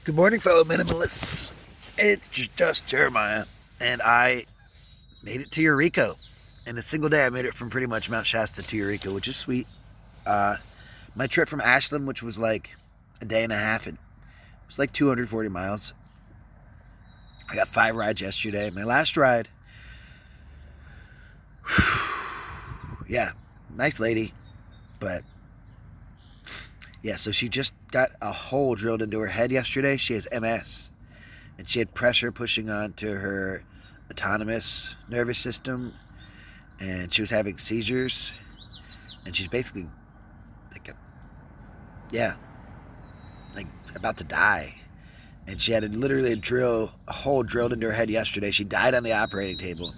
Good morning, fellow minimalists. It's just Jeremiah, and I made it to Eureka. In a single day, I made it from pretty much Mount Shasta to Eureka, which is sweet. Uh, my trip from Ashland, which was like a day and a half, it was like 240 miles. I got 5 rides yesterday. My last ride, yeah, nice lady, but yeah, so she just got a hole drilled into her head yesterday. She has MS, and she had pressure pushing onto her autonomous nervous system, and she was having seizures, and she's basically like like about to die. And she had literally a hole drilled into her head yesterday. She died on the operating table,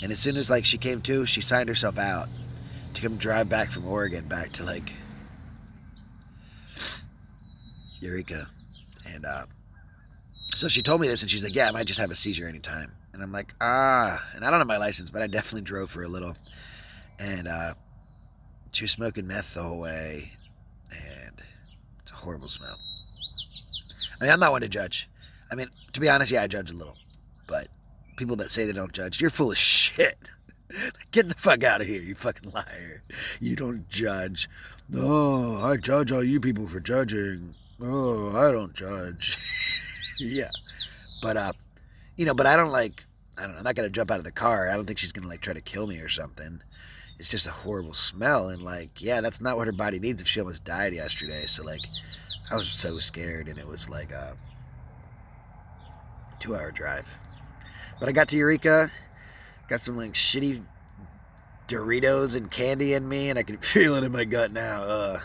and as soon as she came to, she signed herself out to come drive back from Oregon back to Eureka. And so she told me this, and she's like, yeah, I might just have a seizure anytime. And I'm like, and I don't have my license, but I definitely drove for a little. And she was smoking meth the whole way, and it's a horrible smell. I mean, I'm not one to judge. I mean, to be honest, yeah, I judge a little. But people that say they don't judge, you're full of shit. Get the fuck out of here, you fucking liar. You don't judge. No, I judge all you people for judging. Oh, I don't judge. Yeah. But, but I don't know, I'm not going to jump out of the car. I don't think she's going to try to kill me or something. It's just a horrible smell. And yeah, that's not what her body needs if she almost died yesterday. So I was so scared, and it was a 2-hour drive. But I got to Eureka, got some shitty Doritos and candy in me, and I can feel it in my gut now.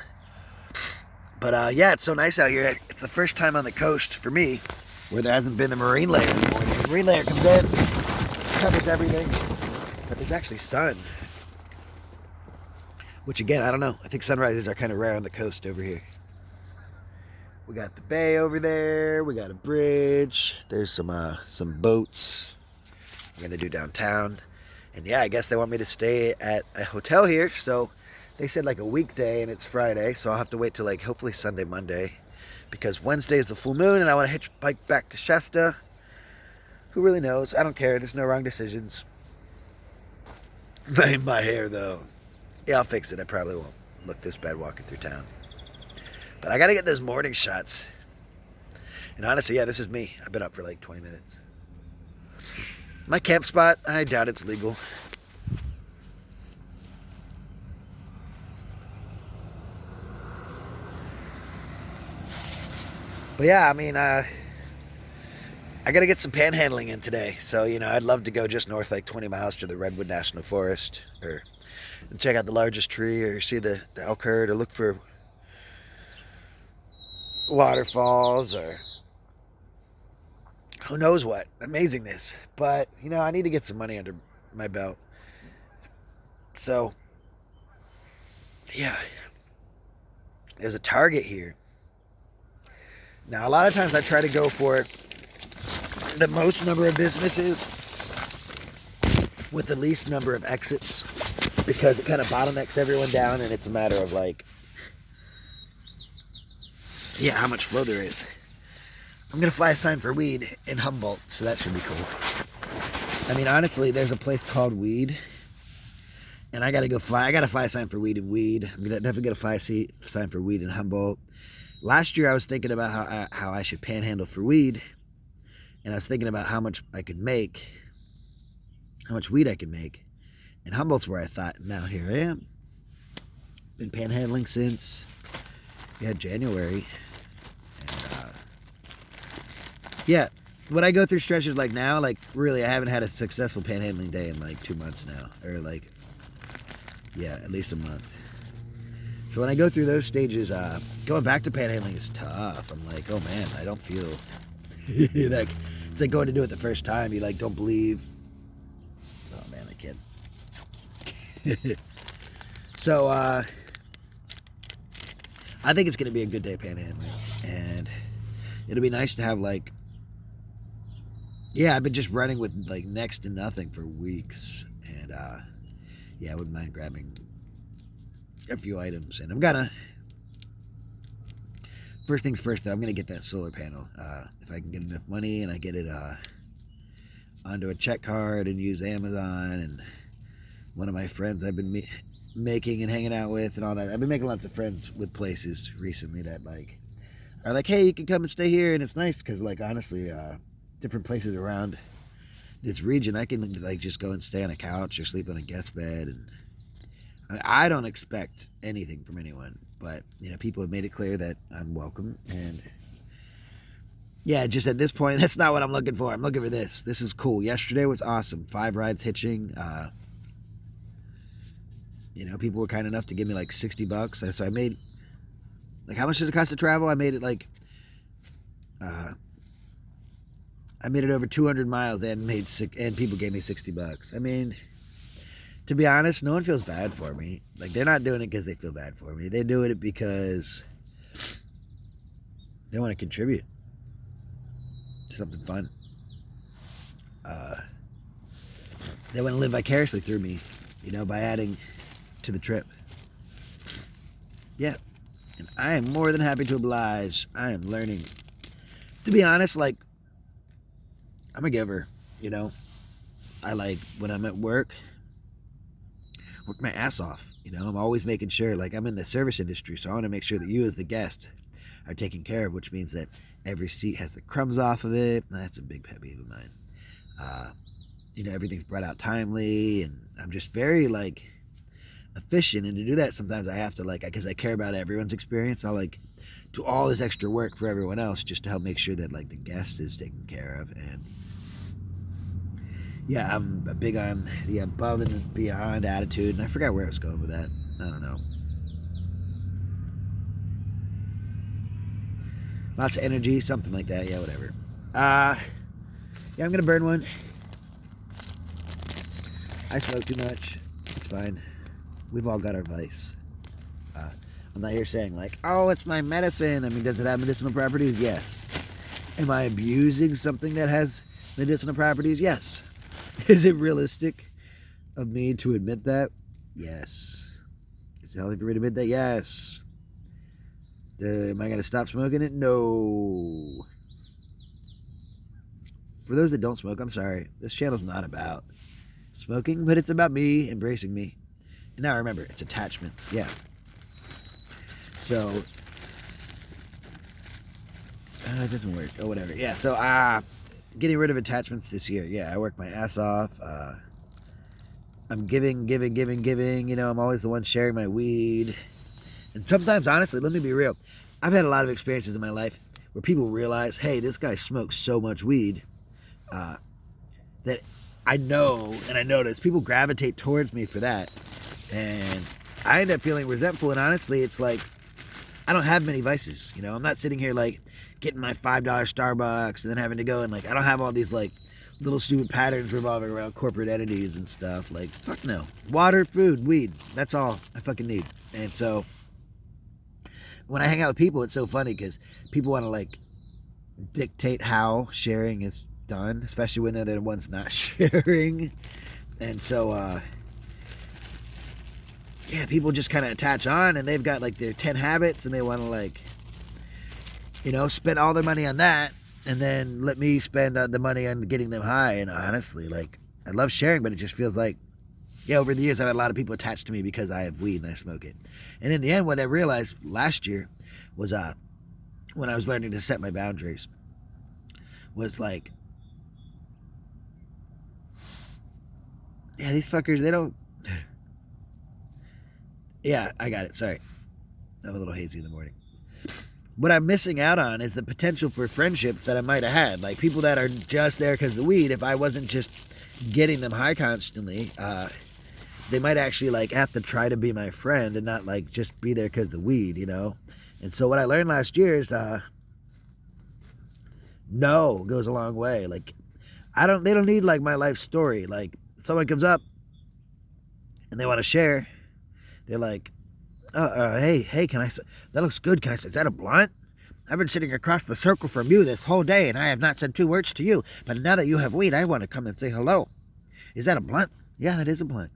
But yeah, it's so nice out here. It's the first time on the coast for me where there hasn't been the marine layer anymore. The marine layer comes in, covers everything, but there's actually sun. Which again, I don't know. I think sunrises are kind of rare on the coast over here. We got the bay over there. We got a bridge. There's some boats. We're gonna do downtown, and yeah, I guess they want me to stay at a hotel here. So they said a weekday, and it's Friday, so I'll have to wait till hopefully Sunday, Monday, because Wednesday is the full moon, and I want to hitchhike back to Shasta. Who really knows? I don't care. There's no wrong decisions. My hair though, yeah, I'll fix it. I probably won't look this bad walking through town. But I gotta get those morning shots. And honestly, yeah, this is me. I've been up for 20 minutes. My camp spot, I doubt it's legal. But yeah, I mean, I gotta get some panhandling in today. So, I'd love to go just north 20 miles to the Redwood National Forest, or check out the largest tree, or see the elk herd, or look for waterfalls, or who knows what amazingness. But I need to get some money under my belt. So yeah, there's a Target here. Now a lot of times I try to go for the most number of businesses with the least number of exits, because it kind of bottlenecks everyone down, and it's a matter of how much flow there is. I'm going to fly a sign for weed in Humboldt, so that should be cool. I mean, honestly, there's a place called Weed, and I got to fly a sign for weed in Weed. I'm definitely going to fly a sign for weed in Humboldt. Last year, I was thinking about how I should panhandle for weed, and I was thinking about how much weed I could make. And Humboldt's where I thought, now here I am. Been panhandling since, January. Yeah, when I go through stretches now, really, I haven't had a successful panhandling day in 2 months now, or at least a month. So when I go through those stages, going back to panhandling is tough. I'm oh man, I don't feel it's like going to do it the first time. You don't believe. Oh man, I can't. So I think it's gonna be a good day panhandling, and it'll be nice to have I've been just running with next to nothing for weeks, and I wouldn't mind grabbing a few items, and I'm gonna first things first, though, I'm going to get that solar panel. If I can get enough money and I get it onto a check card and use Amazon, and one of my friends I've been making and hanging out with and all that. I've been making lots of friends with places recently that like are like, hey, you can come and stay here, and it's nice because like honestly, different places around this region, I can like just go and stay on a couch or sleep on a guest bed, and I don't expect anything from anyone, but you know, people have made it clear that I'm welcome, and yeah, just at this point, that's not what I'm looking for. I'm looking for this. This is cool. Yesterday was awesome. 5 rides hitching. You know, people were kind enough to give me like $60. So I made, like, how much does it cost to travel? I made it like, I made it over 200 miles and and people gave me $60. I mean, to be honest, no one feels bad for me. Like, they're not doing it because they feel bad for me. They're doing it because they want to contribute to something fun. They want to live vicariously through me, you know, by adding to the trip. Yeah. And I am more than happy to oblige. I am learning. To be honest, like, I'm a giver, you know. I like, when I'm at work my ass off, you know. I'm always making sure, like, I'm in the service industry, so I want to make sure that you as the guest are taken care of, which means that every seat has the crumbs off of it. That's a big pet peeve of mine. You know, everything's brought out timely, and I'm just very, like, efficient, and to do that sometimes I have to, like, because I care about everyone's experience, I'll like do all this extra work for everyone else just to help make sure that like the guest is taken care of. And yeah, I'm big on the above and beyond attitude, and I forgot where I was going with that. I don't know. Lots of energy, something like that. Yeah, whatever. Yeah, I'm gonna burn one. I smoke too much. It's fine. We've all got our vice. I'm not here saying like, oh, it's my medicine. I mean, does it have medicinal properties? Yes. Am I abusing something that has medicinal properties? Yes. Is it realistic of me to admit that? Yes. Is it healthy for me to admit that? Yes. Am I going to stop smoking it? No. For those that don't smoke, I'm sorry. This channel's not about smoking, but it's about me embracing me. And now remember, it's attachments. Yeah. So, it doesn't work. Oh, whatever. Yeah, so, getting rid of attachments this year. Yeah, I work my ass off. I'm giving. You know, I'm always the one sharing my weed. And sometimes, honestly, let me be real. I've had a lot of experiences in my life where people realize, hey, this guy smokes so much weed that I know and I notice people gravitate towards me for that. And I end up feeling resentful, and honestly, it's like, I don't have many vices, you know? I'm not sitting here, like, getting my $5 Starbucks and then having to go and, like, I don't have all these, like, little stupid patterns revolving around corporate entities and stuff. Like, fuck no. Water, food, weed. That's all I fucking need. And so, when I hang out with people, it's so funny because people want to, like, dictate how sharing is done, especially when they're the ones not sharing. And so, yeah, people just kind of attach on, and they've got like their 10 habits, and they want to, like, you know, spend all their money on that, and then let me spend the money on getting them high. And honestly, like, I love sharing, but it just feels like, yeah, over the years I've had a lot of people attached to me because I have weed and I smoke it. And in the end, what I realized last year was when I was learning to set my boundaries was like, yeah, these fuckers, they don't. Yeah, I got it. Sorry. I'm a little hazy in the morning. What I'm missing out on is the potential for friendships that I might have had. Like, people that are just there because of the weed, if I wasn't just getting them high constantly, they might actually, like, have to try to be my friend and not, like, just be there because of the weed, you know? And so what I learned last year is, no goes a long way. Like, they don't need, like, my life story. Like, someone comes up and they want to share. They're like, hey, that looks good. Is that a blunt? I've been sitting across the circle from you this whole day, and I have not said 2 words to you. But now that you have weed, I want to come and say hello. Is that a blunt? Yeah, that is a blunt.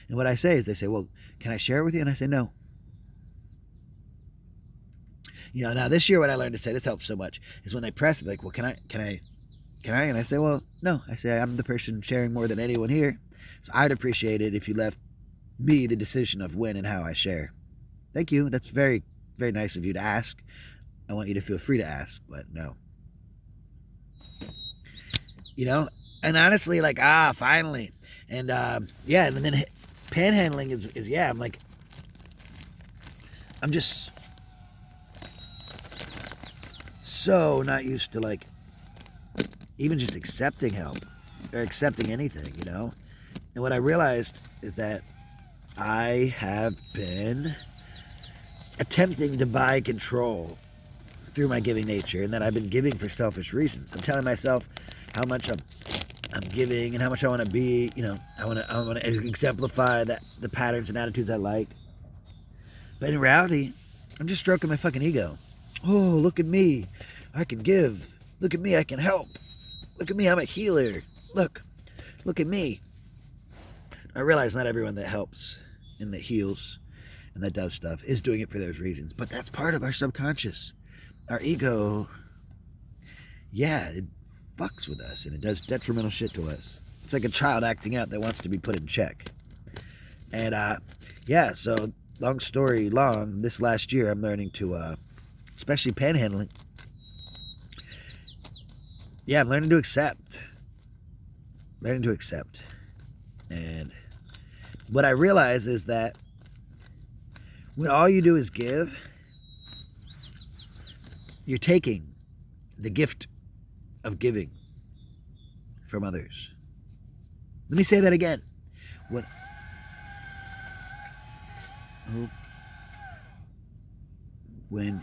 And what I say is, they say, well, can I share it with you? And I say, no. Now this year what I learned to say, this helps so much, is when they press it, like, well, can I? And I say, well, no. I say, I'm the person sharing more than anyone here. So I'd appreciate it if you left me the decision of when and how I share. Thank you. That's very, very nice of you to ask. I want you to feel free to ask, but no. And honestly, like, finally. And yeah, and then panhandling is yeah, I'm just so not used to, like, even just accepting help or accepting anything, And what I realized is that I have been attempting to buy control through my giving nature, and that I've been giving for selfish reasons. I'm telling myself how much I'm giving and how much I want to be, I want to exemplify the patterns and attitudes I like. But in reality, I'm just stroking my fucking ego. Oh, look at me. I can give. Look at me. I can help. Look at me. I'm a healer. Look at me. I realize not everyone that helps and that heals and that does stuff is doing it for those reasons. But that's part of our subconscious. Our ego, yeah, it fucks with us and it does detrimental shit to us. It's like a child acting out that wants to be put in check. And yeah, so long story long, this last year I'm learning to, especially panhandling, yeah, I'm learning to accept. And what I realize is that when all you do is give, you're taking the gift of giving from others. Let me say that again. When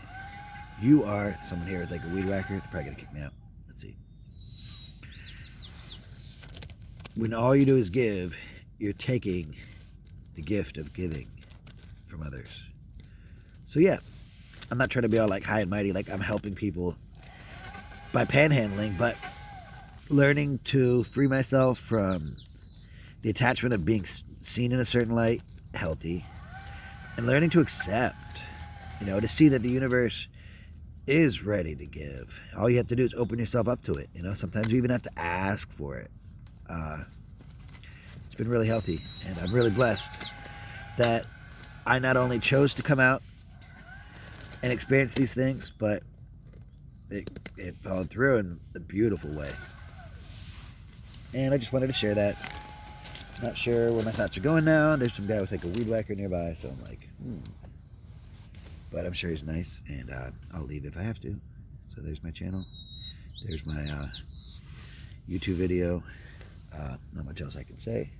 you are, someone here with like a weed whacker, they're probably gonna kick me out. Let's see. When all you do is give, you're taking the gift of giving from others. So yeah, I'm not trying to be all like high and mighty, like I'm helping people by panhandling, but learning to free myself from the attachment of being seen in a certain light, healthy, and learning to accept, to see that the universe is ready to give. All you have to do is open yourself up to it. Sometimes you even have to ask for it. It's been really healthy, and I'm really blessed that I not only chose to come out and experience these things, but it followed through in a beautiful way. And I just wanted to share that. Not sure where my thoughts are going now. There's some guy with like a weed whacker nearby, so I'm like, But I'm sure he's nice, and I'll leave if I have to. So there's my channel. There's my YouTube video. Not much else I can say,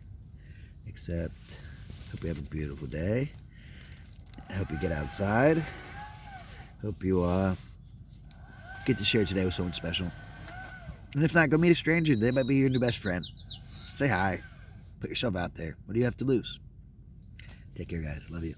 except hope you have a beautiful day. I hope you get outside. Hope you get to share today with someone special. And if not, go meet a stranger. They might be your new best friend. Say hi. Put yourself out there. What do you have to lose? Take care, guys. Love you.